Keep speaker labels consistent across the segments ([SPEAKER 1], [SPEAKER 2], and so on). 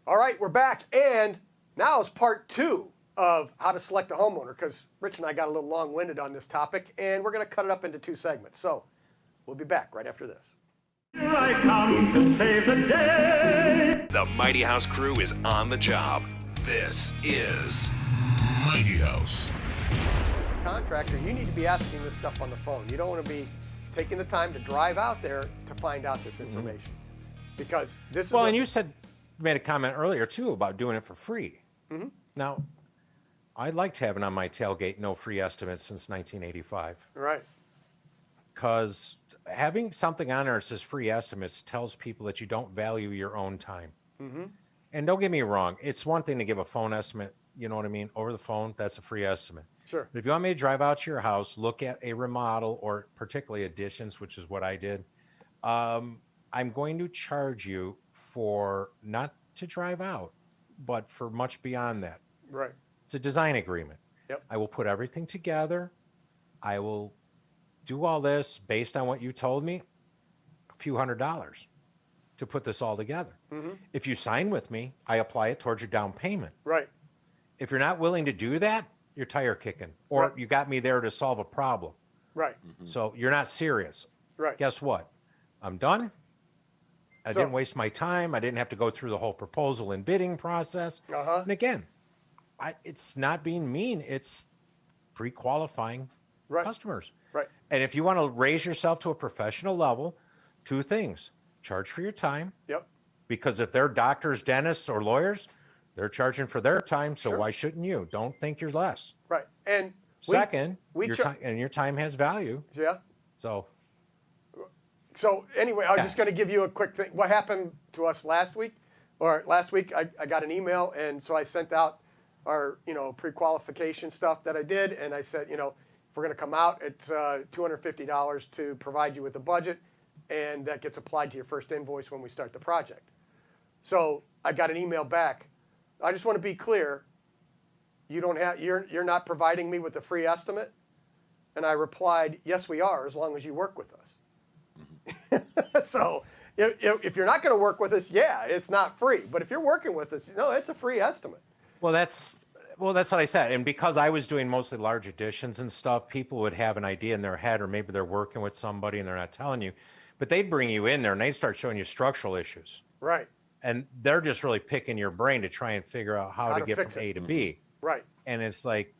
[SPEAKER 1] All right, we're back, and now is part 2 of how to select a homeowner, because Rich and I got a little long-winded on this topic, and we're going to cut it up into 2 segments. So we'll be back right after this.
[SPEAKER 2] Here I come to save the day.
[SPEAKER 3] The Mighty House crew is on the job. This is Mighty House.
[SPEAKER 1] Contractor, you need to be asking this stuff on the phone. You don't want to be taking the time to drive out there to find out this information, because this is
[SPEAKER 4] and you made a comment earlier too about doing it for free. Now, I liked having on my tailgate no free estimates since 1985.
[SPEAKER 1] right.
[SPEAKER 4] Because having something on there that says free estimates tells people that you don't value your own time. And don't get me wrong, it's one thing to give a phone estimate, you know what I mean, over the phone, that's a free estimate.
[SPEAKER 1] Sure.
[SPEAKER 4] But if you want me to drive out to your house, look at a remodel or particularly additions, which is what I did, I'm going to charge you for not to drive out, but for much beyond that.
[SPEAKER 1] Right.
[SPEAKER 4] It's a design agreement.
[SPEAKER 1] Yep.
[SPEAKER 4] I will put everything together. I will do all this based on what you told me, a few $100s to put this all together. If you sign with me, I apply it towards your down payment.
[SPEAKER 1] Right.
[SPEAKER 4] If you're not willing to do that, you're tire kicking, or
[SPEAKER 1] Right.
[SPEAKER 4] you got me there to solve a problem.
[SPEAKER 1] Right.
[SPEAKER 4] So you're not serious.
[SPEAKER 1] Right.
[SPEAKER 4] Guess what? I'm done. I didn't waste my time. I didn't have to go through the whole proposal and bidding process. And again, it's not being mean. It's pre-qualifying customers.
[SPEAKER 1] Right.
[SPEAKER 4] And if you want to raise yourself to a professional level, 2 things. Charge for your time.
[SPEAKER 1] Yep.
[SPEAKER 4] Because if they're doctors, dentists, or lawyers, they're charging for their time. So
[SPEAKER 1] Sure.
[SPEAKER 4] why shouldn't you? Don't think you're less.
[SPEAKER 1] Right. And
[SPEAKER 4] Second,
[SPEAKER 1] we
[SPEAKER 4] your time has value.
[SPEAKER 1] Yeah.
[SPEAKER 4] So
[SPEAKER 1] anyway, I was just going to give you a quick thing. What happened to us last week? Last week, I got an email, and so I sent out our, pre-qualification stuff that I did, and I said, if we're going to come out, it's $250 to provide you with a budget, and that gets applied to your first invoice when we start the project. So I got an email back. I just want to be clear. You're not providing me with a free estimate? And I replied, yes, we are, as long as you work with us. So if you're not going to work with us, yeah, it's not free. But if you're working with us, no, it's a free estimate.
[SPEAKER 4] Well, that's what I said. And because I was doing mostly large additions and stuff, people would have an idea in their head, or maybe they're working with somebody and they're not telling you, but they'd bring you in there and they start showing you structural issues.
[SPEAKER 1] Right.
[SPEAKER 4] And they're just really picking your brain to try and figure out how to get from A to B.
[SPEAKER 1] Right.
[SPEAKER 4] And it's like,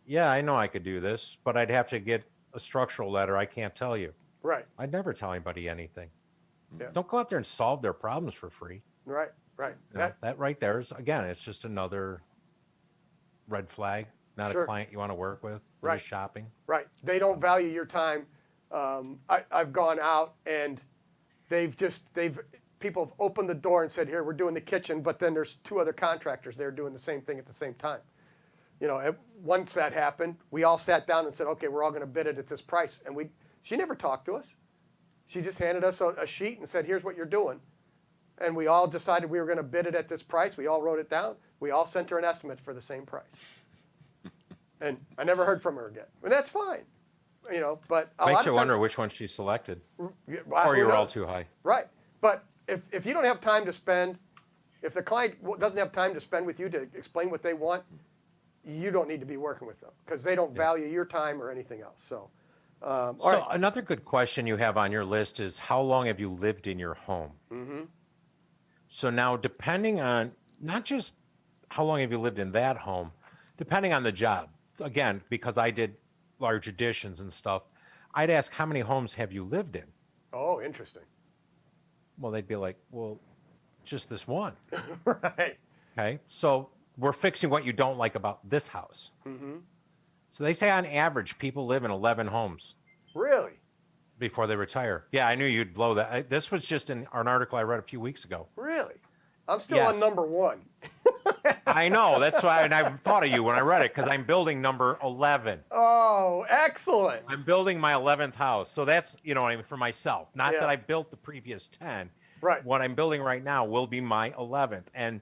[SPEAKER 4] yeah, I know I could do this, but I'd have to get a structural letter. I can't tell you.
[SPEAKER 1] Right.
[SPEAKER 4] I'd never tell anybody anything.
[SPEAKER 1] Yeah.
[SPEAKER 4] Don't go out there and solve their problems for free.
[SPEAKER 1] Right. Right.
[SPEAKER 4] That right there is, again, it's just another red flag, not
[SPEAKER 1] Sure.
[SPEAKER 4] a client you want to work with. They're
[SPEAKER 1] Right.
[SPEAKER 4] just shopping.
[SPEAKER 1] Right. They don't value your time. I've gone out and people have opened the door and said, here, we're doing the kitchen, but then there's 2 other contractors there doing the same thing at the same time. Once that happened, we all sat down and said, okay, we're all going to bid it at this price. And she never talked to us. She just handed us a sheet and said, here's what you're doing. And we all decided we were going to bid it at this price. We all wrote it down. We all sent her an estimate for the same price. And I never heard from her again. And that's fine. But
[SPEAKER 4] Makes you wonder which one she selected. Or you're all too high.
[SPEAKER 1] Right. But if you don't have time to spend, if the client doesn't have time to spend with you to explain what they want, you don't need to be working with them, because they don't value your time or anything else. So,
[SPEAKER 4] Another good question you have on your list is, how long have you lived in your home? So now, depending on not just how long have you lived in that home, depending on the job, again, because I did large additions and stuff, I'd ask, how many homes have you lived in?
[SPEAKER 1] Oh, interesting.
[SPEAKER 4] Well, they'd be like, well, just this one.
[SPEAKER 1] Right.
[SPEAKER 4] Okay. So we're fixing what you don't like about this house. So they say on average, people live in 11 homes.
[SPEAKER 1] Really?
[SPEAKER 4] Before they retire. Yeah, I knew you'd blow that. This was just in an article I read a few weeks ago.
[SPEAKER 1] Really? I'm still on number 1.
[SPEAKER 4] I know. That's why, and I thought of you when I read it, because I'm building number 11.
[SPEAKER 1] Oh, excellent.
[SPEAKER 4] I'm building my 11th house. So that's, for myself. Not that I built the previous 10.
[SPEAKER 1] Right.
[SPEAKER 4] What I'm building right now will be my 11th. And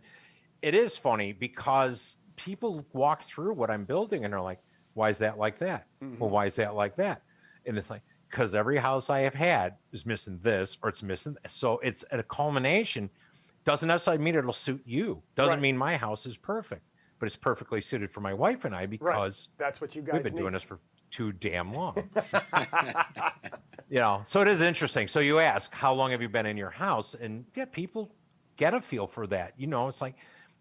[SPEAKER 4] it is funny because people walk through what I'm building and they're like, why is that like that? Well, why is that like that? And it's like, because every house I have had is missing this or it's missing. So it's at a culmination. Doesn't necessarily mean it'll suit you. Doesn't
[SPEAKER 1] Right.
[SPEAKER 4] mean my house is perfect, but it's perfectly suited for my wife and I
[SPEAKER 1] Right.
[SPEAKER 4] because
[SPEAKER 1] That's what you guys
[SPEAKER 4] we've been
[SPEAKER 1] need.
[SPEAKER 4] doing this for too damn long. So it is interesting. So you ask, how long have you been in your house? And yeah, people get a feel for that. It's like,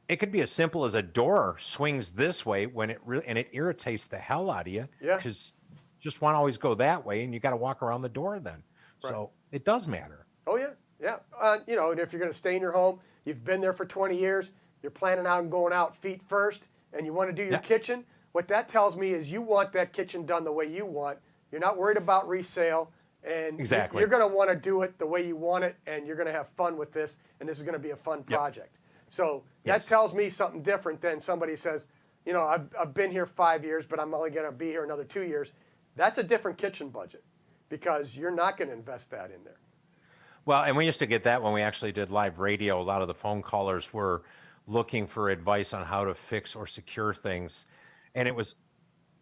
[SPEAKER 4] it could be as simple as a door swings this way when it really, and it irritates the hell out of you.
[SPEAKER 1] Yeah.
[SPEAKER 4] Because just want to always go that way and you got to walk around the door then.
[SPEAKER 1] Right.
[SPEAKER 4] So it does matter.
[SPEAKER 1] Oh yeah, yeah. And if you're going to stay in your home, you've been there for 20 years, you're planning on going out feet first, and you want to do your
[SPEAKER 4] Yeah.
[SPEAKER 1] kitchen. What that tells me is you want that kitchen done the way you want. You're not worried about resale, and
[SPEAKER 4] Exactly.
[SPEAKER 1] you're going to want to do it the way you want it, and you're going to have fun with this, and this is going to be a fun project. So
[SPEAKER 4] Yes.
[SPEAKER 1] that tells me something different than somebody says, I've been here 5 years, but I'm only going to be here another 2 years. That's a different kitchen budget because you're not going to invest that in there.
[SPEAKER 4] Well, and we used to get that when we actually did live radio. A lot of the phone callers were looking for advice on how to fix or secure things. And it was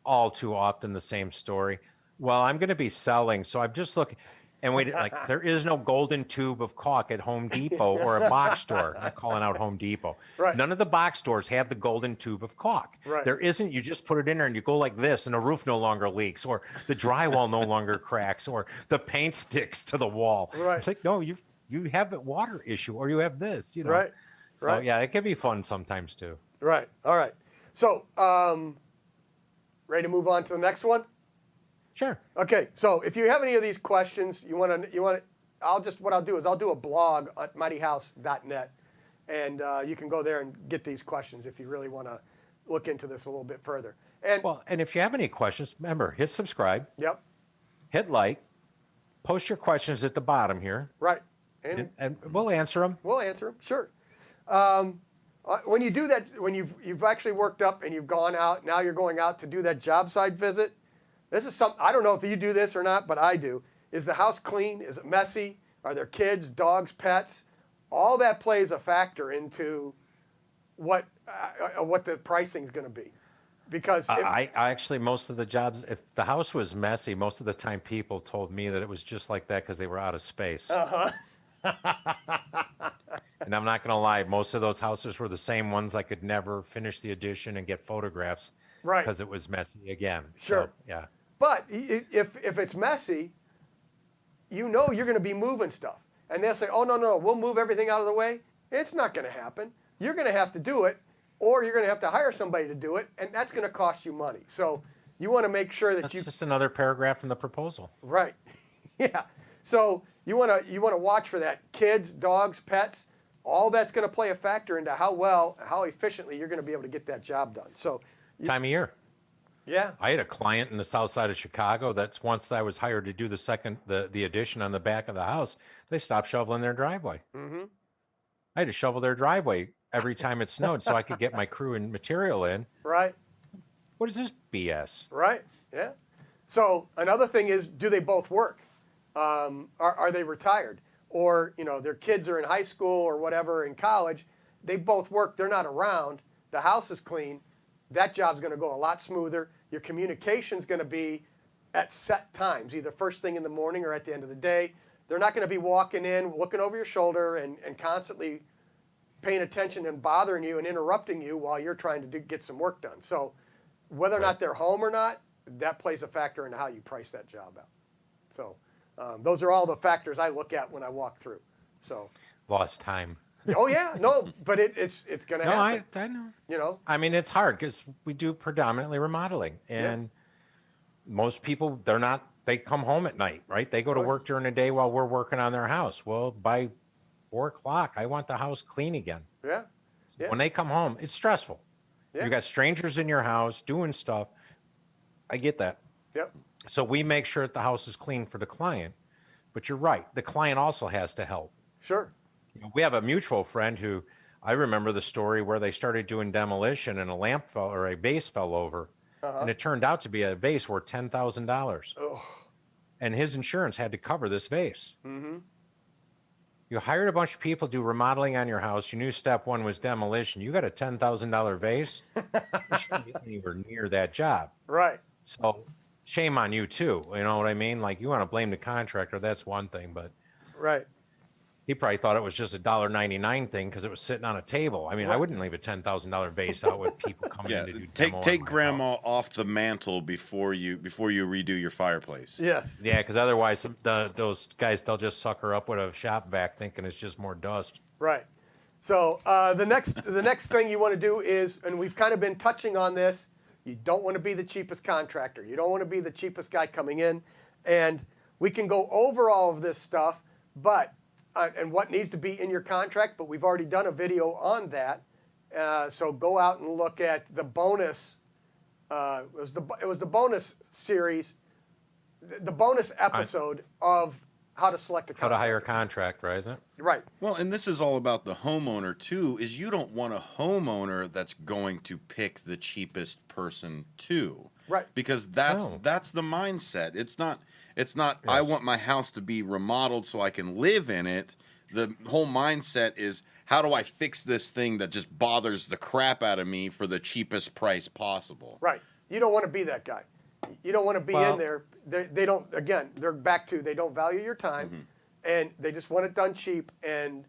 [SPEAKER 4] all too often the same story. Well, I'm going to be selling, so I'm just looking. And we like, there is no golden tube of caulk at Home Depot or a box store. I'm not calling out Home Depot.
[SPEAKER 1] Right.
[SPEAKER 4] None of the box stores have the golden tube of caulk.
[SPEAKER 1] Right.
[SPEAKER 4] There isn't. You just put it in there and you go like this, and the roof no longer leaks, or the drywall no longer cracks, or the paint sticks to the wall.
[SPEAKER 1] Right.
[SPEAKER 4] It's like, no, you have a water issue, or you have this.
[SPEAKER 1] Right.
[SPEAKER 4] So
[SPEAKER 1] Right.
[SPEAKER 4] yeah, it can be fun sometimes too.
[SPEAKER 1] Right. All right. So, ready to move on to the next one?
[SPEAKER 4] Sure.
[SPEAKER 1] Okay. So, if you have any of these questions, what I'll do is I'll do a blog at mightyhouse.net, and you can go there and get these questions if you really want to look into this a little bit further. And
[SPEAKER 4] Well, and if you have any questions, remember, hit subscribe,
[SPEAKER 1] yep.
[SPEAKER 4] hit like, post your questions at the bottom here,
[SPEAKER 1] Right. And
[SPEAKER 4] and we'll answer them.
[SPEAKER 1] we'll answer them. Sure. When you do that, when you've actually worked up and you've gone out, now you're going out to do that job site visit. This is something, I don't know if you do this or not, but I do. Is the house clean? Is it messy? Are there kids, dogs, pets? All that plays a factor into what the pricing is going to be. Because
[SPEAKER 4] I actually, most of the jobs, if the house was messy, most of the time people told me that it was just like that because they were out of space.
[SPEAKER 1] uh-huh.
[SPEAKER 4] And I'm not going to lie, most of those houses were the same ones. I could never finish the addition and get photographs
[SPEAKER 1] Right.
[SPEAKER 4] because it was messy again.
[SPEAKER 1] Sure.
[SPEAKER 4] So, yeah.
[SPEAKER 1] But if it's messy, you're going to be moving stuff. And they'll say, oh, no, we'll move everything out of the way. It's not going to happen. You're going to have to do it, or you're going to have to hire somebody to do it, and that's going to cost you money. So you want to make sure that
[SPEAKER 4] That's just another paragraph in the proposal.
[SPEAKER 1] Right. Yeah. So you want to watch for that. Kids, dogs, pets, all that's going to play a factor into how efficiently you're going to be able to get that job done. So
[SPEAKER 4] Time of year.
[SPEAKER 1] yeah.
[SPEAKER 4] I had a client in the south side of Chicago that's once I was hired to do the addition on the back of the house, they stopped shoveling their driveway.
[SPEAKER 1] Mm-hmm.
[SPEAKER 4] I had to shovel their driveway every time it snowed so I could get my crew and material in.
[SPEAKER 1] Right.
[SPEAKER 4] What is this BS?
[SPEAKER 1] Right. Yeah. So another thing is, do they both work? Are they retired? Or, their kids are in high school or whatever, in college. They both work. They're not around. The house is clean. That job's going to go a lot smoother. Your communication's going to be at set times, either first thing in the morning or at the end of the day. They're not going to be walking in, looking over your shoulder and constantly paying attention and bothering you and interrupting you while you're trying to get some work done. So whether or not they're home or not, that plays a factor in how you price that job out. So those are all the factors I look at when I walk through. So,
[SPEAKER 4] Lost time.
[SPEAKER 1] oh yeah, no, but it's going to
[SPEAKER 4] No,
[SPEAKER 1] happen.
[SPEAKER 4] I know.
[SPEAKER 1] You know,
[SPEAKER 4] I mean, it's hard because we do predominantly remodeling, and most people, they come home at night, right? They go to
[SPEAKER 1] Right.
[SPEAKER 4] work during the day while we're working on their house. Well, by 4 o'clock, I want the house clean again.
[SPEAKER 1] yeah, yeah,
[SPEAKER 4] When they come home, it's stressful.
[SPEAKER 1] Yeah.
[SPEAKER 4] You got strangers in your house doing stuff. I get that.
[SPEAKER 1] yep,
[SPEAKER 4] So we make sure that the house is clean for the client. But you're right. The client also has to help.
[SPEAKER 1] sure,
[SPEAKER 4] We have a mutual friend who, I remember the story where they started doing demolition and a lamp fell or a vase fell over.
[SPEAKER 1] Uh-huh.
[SPEAKER 4] And it turned out to be a vase worth $10,000.
[SPEAKER 1] oh,
[SPEAKER 4] And his insurance had to cover this vase.
[SPEAKER 1] mm-hmm,
[SPEAKER 4] You hired a bunch of people to do remodeling on your house. You knew step one was demolition. You got a $10,000 vase. You shouldn't get anywhere near that job.
[SPEAKER 1] right,
[SPEAKER 4] So shame on you too. You know what I mean? Like, you want to blame the contractor. That's one thing, but
[SPEAKER 1] right,
[SPEAKER 4] He probably thought it was just a $1.99 thing because it was sitting on a table. I mean, I wouldn't leave a $10,000 vase out with people coming in to do demo on
[SPEAKER 5] take
[SPEAKER 4] my
[SPEAKER 5] grandma
[SPEAKER 4] house.
[SPEAKER 5] off the mantle before you redo your fireplace.
[SPEAKER 1] Yes.
[SPEAKER 4] Yeah, because otherwise those guys, they'll just suck her up with a shop vac thinking it's just more dust.
[SPEAKER 1] Right. So the next thing you want to do is, and we've kind of been touching on this, you don't want to be the cheapest contractor. You don't want to be the cheapest guy coming in. And we can go over all of this stuff, but and what needs to be in your contract, but we've already done a video on that. So go out and look at the bonus. It was the bonus series, the bonus episode of how to select a
[SPEAKER 4] How to
[SPEAKER 1] contractor.
[SPEAKER 4] hire a contractor, isn't it?
[SPEAKER 1] Right.
[SPEAKER 5] Well, and this is all about the homeowner too, is you don't want a homeowner that's going to pick the cheapest person too.
[SPEAKER 1] Right.
[SPEAKER 5] Because that's
[SPEAKER 4] No.
[SPEAKER 5] that's the mindset. It's not I want my house to be remodeled so I can live in it. The whole mindset is, how do I fix this thing that just bothers the crap out of me for the cheapest price possible?
[SPEAKER 1] Right. You don't want to be that guy. You don't want to be in
[SPEAKER 4] Well-
[SPEAKER 1] there. They don't, again, they're back to, they don't value your time and they just want it done cheap. And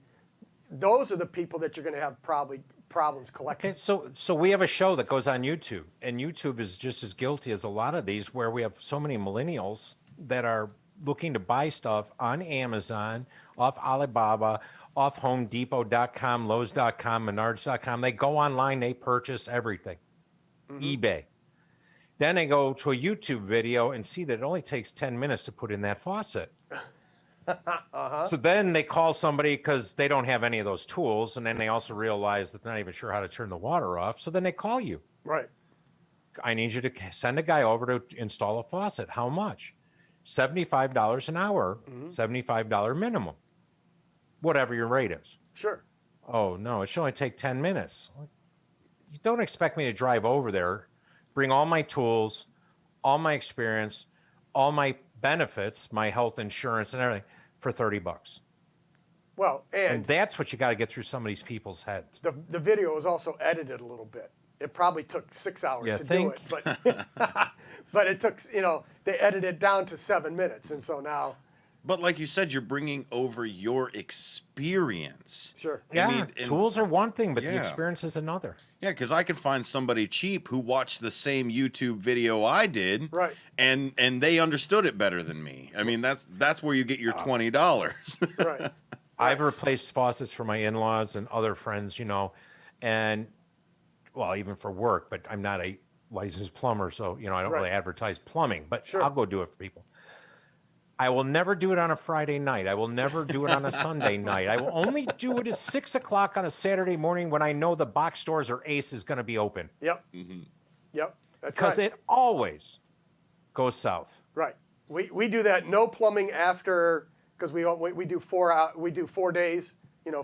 [SPEAKER 1] those are the people that you're going to have probably problems collecting.
[SPEAKER 4] Okay, so we have a show that goes on YouTube, and YouTube is just as guilty as a lot of these, where we have so many millennials that are looking to buy stuff on Amazon, off Alibaba, off HomeDepot.com, Lowe's.com, Menards.com. They go online, they purchase everything. eBay. Then they go to a YouTube video and see that it only takes 10 minutes to put in that faucet. So then they call somebody because they don't have any of those tools, and then they also realize that they're not even sure how to turn the water off. So then they call you.
[SPEAKER 1] Right.
[SPEAKER 4] I need you to send a guy over to install a faucet. How much? $75 an hour, $75 minimum, whatever your rate is.
[SPEAKER 1] Sure.
[SPEAKER 4] Oh, no, it should only take 10 minutes. You don't expect me to drive over there, bring all my tools, all my experience, all my benefits, my health insurance and everything for $30.
[SPEAKER 1] Well,
[SPEAKER 4] And
[SPEAKER 1] and
[SPEAKER 4] that's what you got to get through some of these people's heads.
[SPEAKER 1] the video was also edited a little bit. It probably took 6 hours
[SPEAKER 4] You
[SPEAKER 1] to
[SPEAKER 4] think?
[SPEAKER 1] do it, but but it took, they edited it down to 7 minutes. And so now,
[SPEAKER 5] But like you said, you're bringing over your experience.
[SPEAKER 1] sure.
[SPEAKER 4] Yeah,
[SPEAKER 5] I mean, and-
[SPEAKER 4] tools are one thing, but the
[SPEAKER 5] Yeah.
[SPEAKER 4] experience is another.
[SPEAKER 5] Yeah, because I could find somebody cheap who watched the same YouTube video I did,
[SPEAKER 1] Right.
[SPEAKER 5] and they understood it better than me. I mean, that's where you get your $20.
[SPEAKER 1] Right.
[SPEAKER 4] I've replaced faucets for my in-laws and other friends, and well, even for work, but I'm not a licensed plumber, so I don't really
[SPEAKER 1] Right.
[SPEAKER 4] advertise plumbing, but
[SPEAKER 1] Sure.
[SPEAKER 4] I'll go do it for people. I will never do it on a Friday night. I will never do it on a Sunday night. I will only do it at 6 o'clock on a Saturday morning when I know the box stores or Ace is going to be open,
[SPEAKER 1] Yep. Yep. That's
[SPEAKER 4] because
[SPEAKER 1] right.
[SPEAKER 4] it always goes south.
[SPEAKER 1] Right. We do that. No plumbing after, because we do 4 days,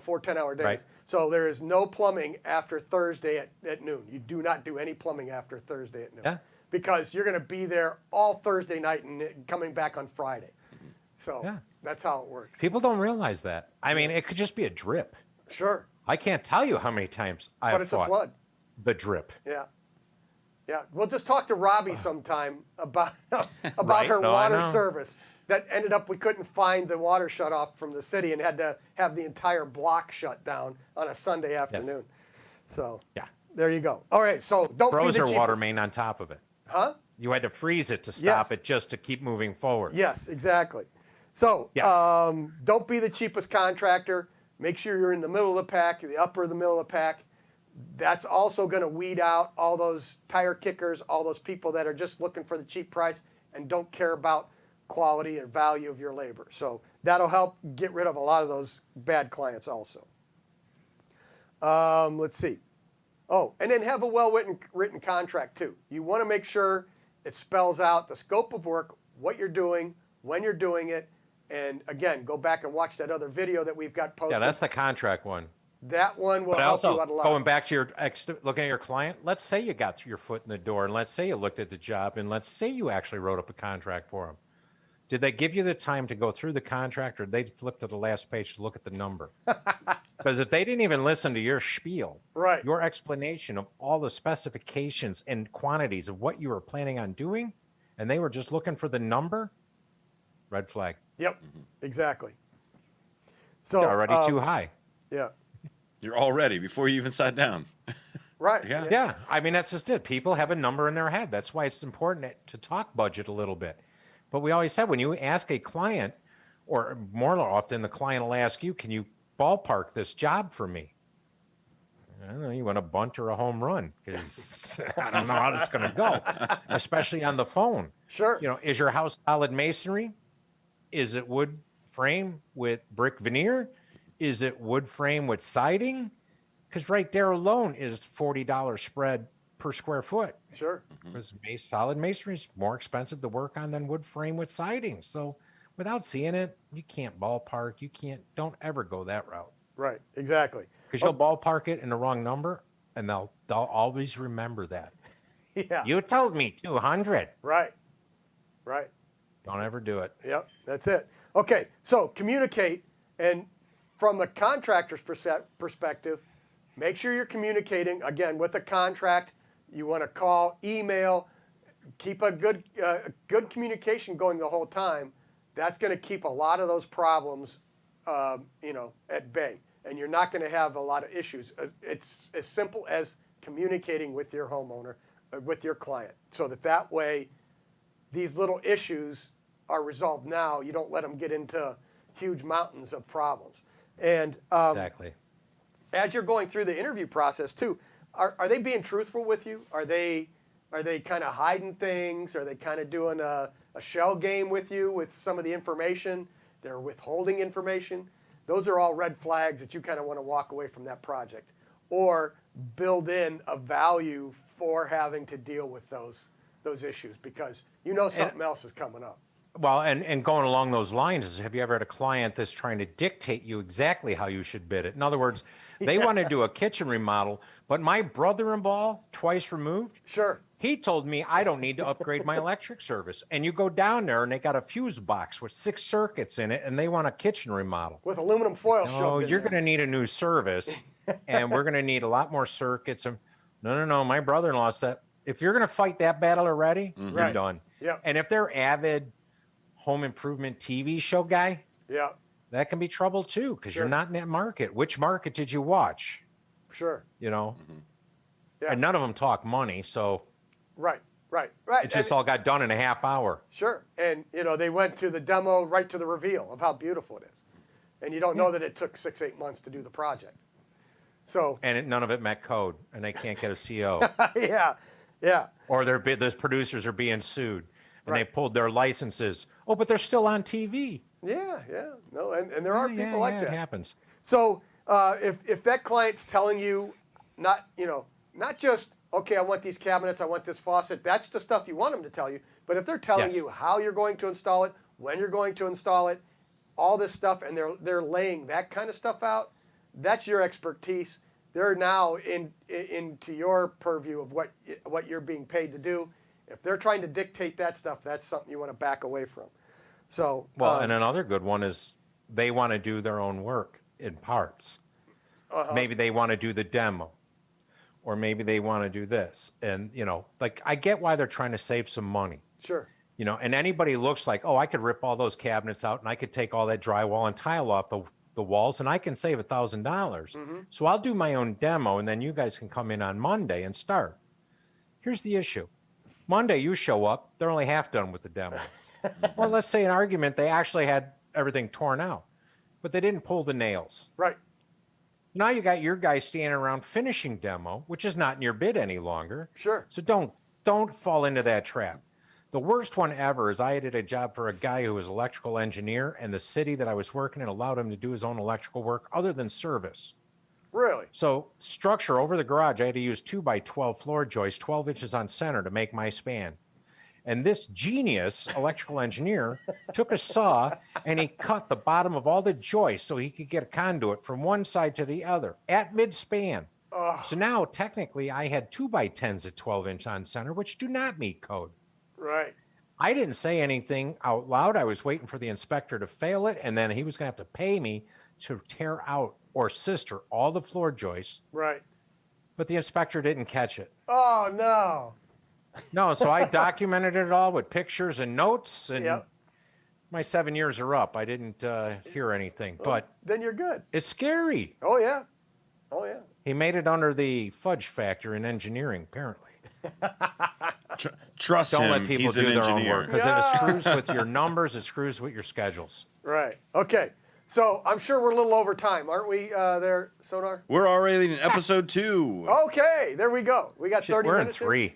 [SPEAKER 1] 4 10-hour days.
[SPEAKER 4] Right.
[SPEAKER 1] So there is no plumbing after Thursday at noon. You do not do any plumbing after Thursday at noon.
[SPEAKER 4] Yeah.
[SPEAKER 1] Because you're going to be there all Thursday night and coming back on Friday. So
[SPEAKER 4] Yeah.
[SPEAKER 1] that's how it works.
[SPEAKER 4] People don't realize that. I mean, it could just be a drip.
[SPEAKER 1] Sure.
[SPEAKER 4] I can't tell you how many times I
[SPEAKER 1] But
[SPEAKER 4] have
[SPEAKER 1] it's a
[SPEAKER 4] fought
[SPEAKER 1] flood.
[SPEAKER 4] the drip.
[SPEAKER 1] Yeah. Yeah. We'll just talk to Robbie sometime about
[SPEAKER 4] Right.
[SPEAKER 1] her
[SPEAKER 4] No, I
[SPEAKER 1] water
[SPEAKER 4] know.
[SPEAKER 1] service. That ended up, we couldn't find the water shut off from the city and had to have the entire block shut down on a Sunday afternoon. So
[SPEAKER 4] Yeah.
[SPEAKER 1] there you go. All right. So don't be
[SPEAKER 4] Froze
[SPEAKER 1] the
[SPEAKER 4] her water
[SPEAKER 1] cheapest-
[SPEAKER 4] main on top of it.
[SPEAKER 1] Huh?
[SPEAKER 4] You had to freeze it to stop
[SPEAKER 1] Yes.
[SPEAKER 4] it just to keep moving forward.
[SPEAKER 1] Yes, exactly. So
[SPEAKER 4] Yeah.
[SPEAKER 1] don't be the cheapest contractor. Make sure you're in the middle of the pack, the upper of the middle of the pack. That's also going to weed out all those tire kickers, all those people that are just looking for the cheap price and don't care about quality and value of your labor. So that'll help get rid of a lot of those bad clients also. Let's see. Oh, and then have a well-written contract too. You want to make sure it spells out the scope of work, what you're doing, when you're doing it, and again, go back and watch that other video that we've got posted.
[SPEAKER 4] Yeah, that's the contract one.
[SPEAKER 1] That one will
[SPEAKER 4] But
[SPEAKER 1] help
[SPEAKER 4] also,
[SPEAKER 1] you out a lot.
[SPEAKER 4] going back to looking at your client, let's say you got your foot in the door, and let's say you looked at the job, and let's say you actually wrote up a contract for them. Did they give you the time to go through the contract, or they flip to the last page to look at the number? Because if they didn't even listen to your spiel,
[SPEAKER 1] Right.
[SPEAKER 4] your explanation of all the specifications and quantities of what you were planning on doing, and they were just looking for the number, red flag.
[SPEAKER 1] Yep, exactly. So
[SPEAKER 4] It's already too high.
[SPEAKER 1] Yeah.
[SPEAKER 5] You're all ready before you even sat down.
[SPEAKER 1] Right.
[SPEAKER 5] Yeah.
[SPEAKER 4] Yeah, I mean, that's just it. People have a number in their head. That's why it's important to talk budget a little bit. But we always said when you ask a client, or more often the client will ask you, can you ballpark this job for me? I don't know, you want a bunt or a home run? Because I don't know how it's going to go, especially on the phone.
[SPEAKER 1] Sure.
[SPEAKER 4] You know, is your house solid masonry? Is it wood frame with brick veneer? Is it wood frame with siding? Because right there alone is $40 spread per square foot.
[SPEAKER 1] Sure.
[SPEAKER 4] Because solid masonry is more expensive to work on than wood frame with siding. So without seeing it, you can't ballpark. Don't ever go that route.
[SPEAKER 1] Right. Exactly.
[SPEAKER 4] Because you'll ballpark it in the wrong number, and they'll always remember that.
[SPEAKER 1] Yeah.
[SPEAKER 4] You told me 200.
[SPEAKER 1] Right. Right.
[SPEAKER 4] Don't ever do it.
[SPEAKER 1] Yep. That's it. Okay. So communicate, and from the contractor's perspective, make sure you're communicating again with the contract. You want to call, email, keep a good communication going the whole time. That's going to keep a lot of those problems, at bay, and you're not going to have a lot of issues. It's as simple as communicating with your homeowner, with your client, so that way, these little issues are resolved now. You don't let them get into huge mountains of problems. And
[SPEAKER 4] Exactly.
[SPEAKER 1] as you're going through the interview process too, are they being truthful with you? Are they kind of hiding things? Are they kind of doing a shell game with you with some of the information? They're withholding information. Those are all red flags that you kind of want to walk away from that project, or build in a value for having to deal with those issues, because something else is coming up.
[SPEAKER 4] Well, and going along those lines is, have you ever had a client that's trying to dictate you exactly how you should bid it? In other words, they want to do a kitchen remodel, but my brother-in-law, twice removed,
[SPEAKER 1] Sure.
[SPEAKER 4] he told me I don't need to upgrade my electric service. And you go down there and they got a fuse box with 6 circuits in it, and they want a kitchen remodel.
[SPEAKER 1] With aluminum foil
[SPEAKER 4] No,
[SPEAKER 1] shoved in
[SPEAKER 4] you're
[SPEAKER 1] there.
[SPEAKER 4] going to need a new service, and we're going to need a lot more circuits. And no. My brother-in-law said, if you're going to fight that battle already, you're
[SPEAKER 1] Right.
[SPEAKER 4] done.
[SPEAKER 1] Yep.
[SPEAKER 4] And if they're avid home improvement TV show guy,
[SPEAKER 1] Yeah.
[SPEAKER 4] that can be trouble too, because
[SPEAKER 1] Sure.
[SPEAKER 4] you're not in that market. Which market did you watch?
[SPEAKER 1] Sure.
[SPEAKER 4] You know,
[SPEAKER 1] Yeah.
[SPEAKER 4] and none of them talk money, so
[SPEAKER 1] Right.
[SPEAKER 4] it just all got done in a half hour.
[SPEAKER 1] Sure. And, they went to the demo right to the reveal of how beautiful it is. And you don't know that it took 6-8 months to do the project. So,
[SPEAKER 4] And none of it met code, and they can't get a CO.
[SPEAKER 1] yeah.
[SPEAKER 4] Or those producers are being sued, and
[SPEAKER 1] Right.
[SPEAKER 4] they pulled their licenses. Oh, but they're still on TV.
[SPEAKER 1] Yeah. No, and there are people like
[SPEAKER 4] It
[SPEAKER 1] that.
[SPEAKER 4] happens.
[SPEAKER 1] So, if that client's telling you not just, okay, I want these cabinets, I want this faucet, that's the stuff you want them to tell you. But if they're telling
[SPEAKER 4] Yes.
[SPEAKER 1] you how you're going to install it, when you're going to install it, all this stuff, and they're laying that kind of stuff out, that's your expertise. They're now into your purview of what you're being paid to do. If they're trying to dictate that stuff, that's something you want to back away from. So,
[SPEAKER 4] Well, and another good one is they want to do their own work in parts. Maybe they want to do the demo, or maybe they want to do this. And, like, I get why they're trying to save some money.
[SPEAKER 1] sure.
[SPEAKER 4] And anybody looks like, oh, I could rip all those cabinets out and I could take all that drywall and tile off the walls and I can save $1,000. So I'll do my own demo, and then you guys can come in on Monday and start. Here's the issue. Monday you show up, they're only half done with the demo. Or let's say an argument, they actually had everything torn out, but they didn't pull the nails.
[SPEAKER 1] Right.
[SPEAKER 4] Now you got your guy standing around finishing demo, which is not in your bid any longer.
[SPEAKER 1] Sure.
[SPEAKER 4] So don't fall into that trap. The worst one ever is I did a job for a guy who was an electrical engineer, and the city that I was working in allowed him to do his own electrical work other than service.
[SPEAKER 1] Really?
[SPEAKER 4] So structure over the garage, I had to use 2x12 floor joists, 12 inches on center to make my span. And this genius electrical engineer took a saw and he cut the bottom of all the joists so he could get a conduit from one side to the other at mid-span. So now technically I had 2x10s at 12 inch on center, which do not meet code.
[SPEAKER 1] Right.
[SPEAKER 4] I didn't say anything out loud. I was waiting for the inspector to fail it, and then he was going to have to pay me to tear out or sister all the floor joists.
[SPEAKER 1] Right.
[SPEAKER 4] But the inspector didn't catch it.
[SPEAKER 1] Oh, no.
[SPEAKER 4] No, so I documented it all with pictures and notes, and
[SPEAKER 1] Yep.
[SPEAKER 4] my 7 years are up. I didn't hear anything, but
[SPEAKER 1] Then you're good.
[SPEAKER 4] it's scary.
[SPEAKER 1] Oh yeah. Oh yeah.
[SPEAKER 4] He made it under the fudge factor in engineering, apparently.
[SPEAKER 5] Trust
[SPEAKER 4] Don't
[SPEAKER 5] him.
[SPEAKER 4] let people
[SPEAKER 5] He's
[SPEAKER 4] do
[SPEAKER 5] an
[SPEAKER 4] their own
[SPEAKER 5] engineer.
[SPEAKER 4] work because
[SPEAKER 1] Yeah.
[SPEAKER 4] it screws with your numbers. It screws with your schedules.
[SPEAKER 1] Right. Okay. So I'm sure we're a little over time, aren't we? There, Sonar.
[SPEAKER 5] We're already in episode 2.
[SPEAKER 1] Okay. There we go. We got 30
[SPEAKER 4] We're in
[SPEAKER 1] minutes. here.
[SPEAKER 4] 3.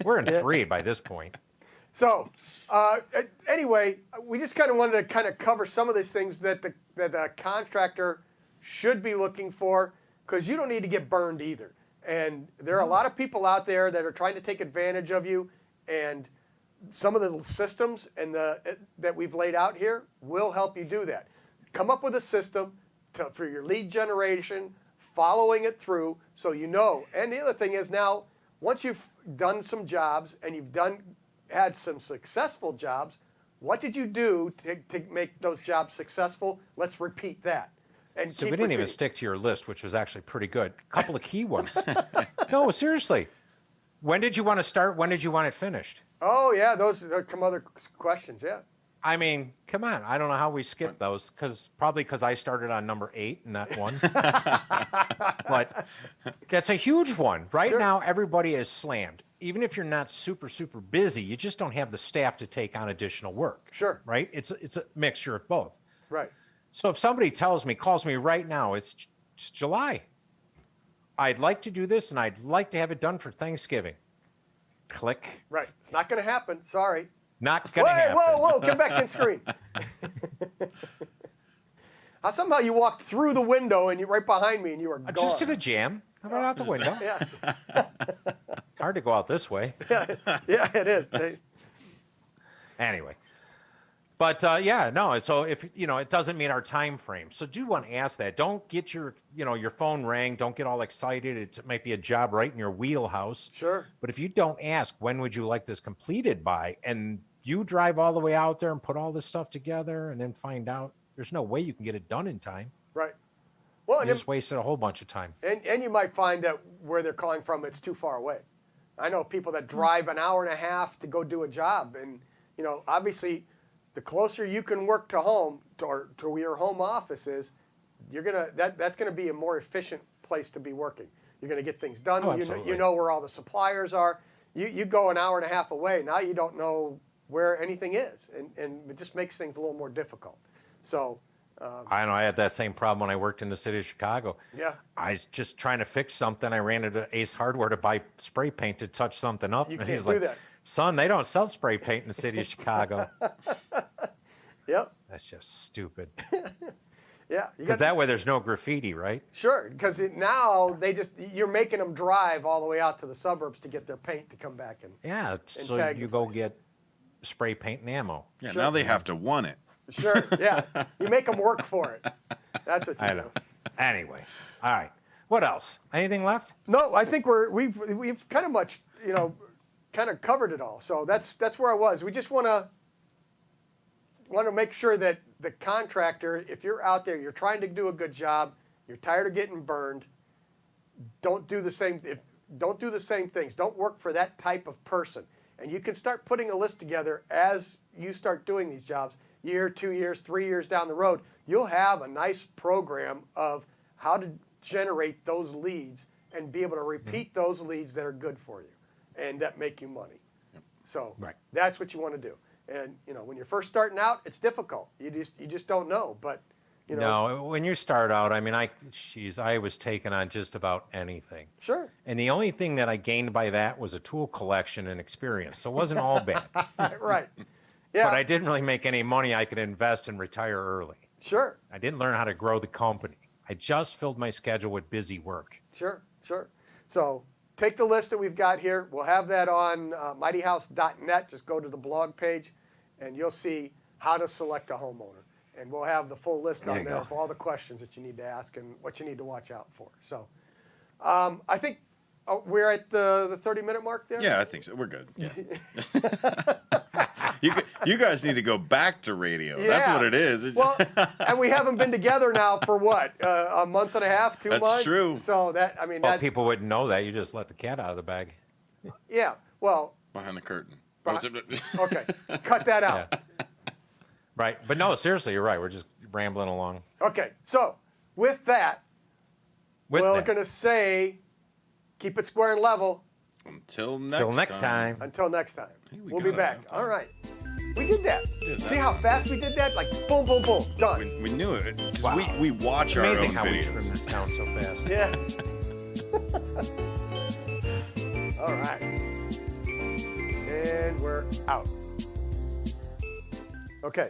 [SPEAKER 4] We're in 3 by this point.
[SPEAKER 1] So, anyway, we just kind of wanted to kind of cover some of these things that the contractor should be looking for, because you don't need to get burned either. And there are a lot of people out there that are trying to take advantage of you, and some of the systems and that we've laid out here will help you do that. Come up with a system for your lead generation, following it through, so you know. And the other thing is, now, once you've done some jobs and you've had some successful jobs, what did you do to make those jobs successful? Let's repeat that. And
[SPEAKER 4] So
[SPEAKER 1] keep
[SPEAKER 4] we didn't even
[SPEAKER 1] repeating.
[SPEAKER 4] stick to your list, which was actually pretty good. A couple of key ones. No, seriously. When did you want to start? When did you want it finished?
[SPEAKER 1] Oh yeah, those are some other questions. Yeah.
[SPEAKER 4] I mean, come on. I don't know how we skipped those, probably because I started on number 8 and that one. But that's a huge one. Right
[SPEAKER 1] Sure.
[SPEAKER 4] now, everybody is slammed. Even if you're not super, super busy, you just don't have the staff to take on additional work.
[SPEAKER 1] Sure.
[SPEAKER 4] Right? It's a mixture of both.
[SPEAKER 1] Right.
[SPEAKER 4] So if somebody calls me right now, it's July. I'd like to do this, and I'd like to have it done for Thanksgiving. Click.
[SPEAKER 1] Right. It's not going to happen. Sorry.
[SPEAKER 4] Not gonna happen.
[SPEAKER 1] Whoa! Come back in screen. Somehow you walked through the window and you right behind me and you were gone.
[SPEAKER 4] Just did a jam. How about out the window?
[SPEAKER 1] Yeah.
[SPEAKER 4] Hard to go out this way.
[SPEAKER 1] Yeah, it is.
[SPEAKER 4] Anyway. But yeah, no. So if it doesn't meet our time frame. So do want to ask that. Don't get your phone rang. Don't get all excited. It might be a job right in your wheelhouse.
[SPEAKER 1] Sure.
[SPEAKER 4] But if you don't ask, when would you like this completed by? And you drive all the way out there and put all this stuff together, and then find out there's no way you can get it done in time.
[SPEAKER 1] Right. Well,
[SPEAKER 4] You
[SPEAKER 1] and,
[SPEAKER 4] just wasted a whole bunch of time.
[SPEAKER 1] and you might find that where they're calling from, it's too far away. I know people that drive an hour and a half to go do a job, and obviously, the closer you can work to home, or to where your home office is, that's gonna be a more efficient place to be working. You're gonna get things done.
[SPEAKER 4] Oh,
[SPEAKER 1] you
[SPEAKER 4] absolutely.
[SPEAKER 1] know where all the suppliers are. You go an hour and a half away. Now you don't know where anything is, and it just makes things a little more difficult. So,
[SPEAKER 4] I know I had that same problem when I worked in the city of Chicago.
[SPEAKER 1] yeah.
[SPEAKER 4] I was just trying to fix something. I ran into Ace Hardware to buy spray paint to touch something up.
[SPEAKER 1] You
[SPEAKER 4] and
[SPEAKER 1] can't
[SPEAKER 4] he's
[SPEAKER 1] do
[SPEAKER 4] like,
[SPEAKER 1] that.
[SPEAKER 4] son, they don't sell spray paint in the city of Chicago.
[SPEAKER 1] Yep.
[SPEAKER 4] That's just stupid.
[SPEAKER 1] Yeah. You
[SPEAKER 4] Because that way there's no graffiti, right?
[SPEAKER 1] Sure, because now you're making them drive all the way out to the suburbs to get their paint to come back and.
[SPEAKER 4] Yeah, so
[SPEAKER 1] tag
[SPEAKER 4] you
[SPEAKER 1] the
[SPEAKER 4] go
[SPEAKER 1] place.
[SPEAKER 4] get spray paint and ammo.
[SPEAKER 5] Yeah,
[SPEAKER 1] Sure.
[SPEAKER 5] now they have to want it.
[SPEAKER 1] Sure, yeah. You make them work for it. That's what you
[SPEAKER 4] I
[SPEAKER 1] do.
[SPEAKER 4] know. Anyway, all right. What else? Anything left?
[SPEAKER 1] No, I think we've kind of much kind of covered it all. So that's where I was. We just want to make sure that the contractor, if you're out there, you're trying to do a good job, you're tired of getting burned, don't do the same things. Don't work for that type of person. And you can start putting a list together as you start doing these jobs. Year, 2 years, 3 years down the road, you'll have a nice program of how to generate those leads and be able to repeat those leads that are good for you and that make you money. So
[SPEAKER 4] Right.
[SPEAKER 1] that's what you want to do. And when you're first starting out, it's difficult. You just don't know. But
[SPEAKER 4] No, when you start out, I mean, I was taking on just about anything.
[SPEAKER 1] sure,
[SPEAKER 4] And the only thing that I gained by that was a tool collection and experience. So it wasn't all bad.
[SPEAKER 1] right, yeah,
[SPEAKER 4] But I didn't really make any money I could invest and retire early.
[SPEAKER 1] sure.
[SPEAKER 4] I didn't learn how to grow the company. I just filled my schedule with busy work.
[SPEAKER 1] Sure. So take the list that we've got here. We'll have that on mightyhouse.net. Just go to the blog page, and you'll see how to select a homeowner. And we'll have the full list
[SPEAKER 4] There
[SPEAKER 1] on
[SPEAKER 4] you
[SPEAKER 1] there
[SPEAKER 4] go.
[SPEAKER 1] of all the questions that you need to ask and what you need to watch out for. So I think we're at the 30-minute mark there.
[SPEAKER 5] Yeah, I think so. We're good. Yeah. you guys need to go back to radio. That's
[SPEAKER 1] Yeah.
[SPEAKER 5] what it is. It's
[SPEAKER 1] Well, and we haven't been together now for what, a month and a half, 2
[SPEAKER 5] That's
[SPEAKER 1] months?
[SPEAKER 5] true.
[SPEAKER 1] So
[SPEAKER 4] Well,
[SPEAKER 1] that's,
[SPEAKER 4] people wouldn't know that. You just let the cat out of the bag.
[SPEAKER 1] yeah, well,
[SPEAKER 5] behind the curtain.
[SPEAKER 1] okay, cut that out.
[SPEAKER 4] Right. But no, seriously, you're right. We're just rambling along.
[SPEAKER 1] Okay, so with that,
[SPEAKER 4] With
[SPEAKER 1] we're
[SPEAKER 4] that,
[SPEAKER 1] going to say keep it square and level
[SPEAKER 5] Until
[SPEAKER 4] till next time.
[SPEAKER 1] until next time.
[SPEAKER 5] Hey, we
[SPEAKER 1] We'll
[SPEAKER 5] got
[SPEAKER 1] be
[SPEAKER 5] it
[SPEAKER 1] back.
[SPEAKER 5] that time.
[SPEAKER 1] All right. We did that.
[SPEAKER 5] did
[SPEAKER 1] See
[SPEAKER 5] that.
[SPEAKER 1] how fast we did that? Like boom, boom, boom. Done.
[SPEAKER 5] We knew it. 'Cause
[SPEAKER 4] Wow.
[SPEAKER 5] we watch
[SPEAKER 4] It's
[SPEAKER 5] our
[SPEAKER 4] amazing
[SPEAKER 5] own
[SPEAKER 4] how we
[SPEAKER 5] videos.
[SPEAKER 4] trim this down so fast.
[SPEAKER 1] Yeah. All right. And we're out. Okay.